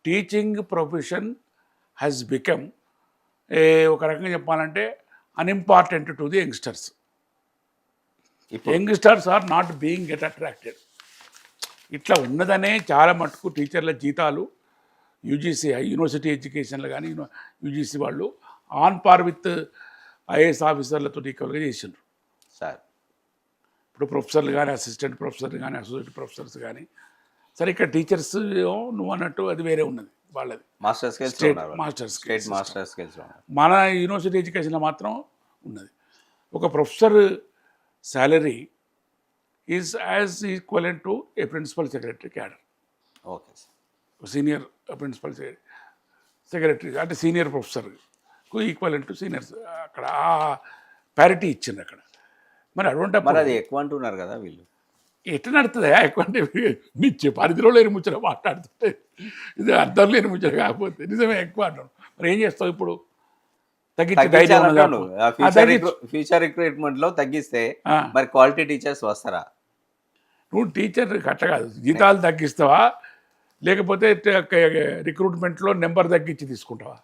Teaching profession has become ఒక రకంగా చెప్పాలంటే unimportant to the youngsters. Youngsters are not being get attracted. ఇట్లా ఉన్నదనే చాలా మటుకు టీచర్ల జీతాలు యూజీసీ యూనివర్సిటీ ఎడ్యుకేషన్లో కానీ యూజీసీ వాళ్ళు ఆన్ పార్ విత్ ఐఏఎస్ ఆఫీసర్లతో ఈక్వల్గా చేసిండ్రు సార్. ఇప్పుడు ప్రొఫెసర్లు కానీ అసిస్టెంట్ ప్రొఫెసర్లు కానీ అసోసియేట్ ప్రొఫెసర్స్ కానీ. సరే ఇక్కడ టీచర్స్ నువ్వు అన్నట్టు అది వేరే ఉన్నది వాళ్ళది, స్టేట్ మాస్టర్ స్కేల్స్. మన యూనివర్సిటీ ఎడ్యుకేషన్లో మాత్రం ఉన్నది. ఒక professor salary is as equivalent to a principal secretary cadre. Okay sir. Senior principal secretary అంటే సీనియర్ ప్రొఫెసర్కు ఈక్వలెంట్ టు సీనియర్స్. అక్కడ ఆ ప్యారిటీ ఇచ్చింది అక్కడ. మరి అటువంటి అది ఎక్కువ అంటున్నారు కదా వీళ్ళు. ఎట్లా నడుతుందా ఎక్కువ అంటే నిచ్చే పరిధిలో లేని ముచ్చట మాట్లాడుతుంటే ఇది అర్థం లేని ముచ్చట కాకపోతే నిజమే ఎక్కువ అంటాను. మరి ఏం చేస్తావు ఇప్పుడు? ఫ్యూచర్ రిక్రూట్మెంట్ లో తగ్గిస్తే మరి క్వాలిటీ టీచర్స్ వస్తారా? నువ్వు టీచర్ కట్ట కాదు, జీతాలు తగ్గిస్తావా లేకపోతే రిక్రూట్మెంట్లో నెంబర్ తగ్గించి తీసుకుంటావా?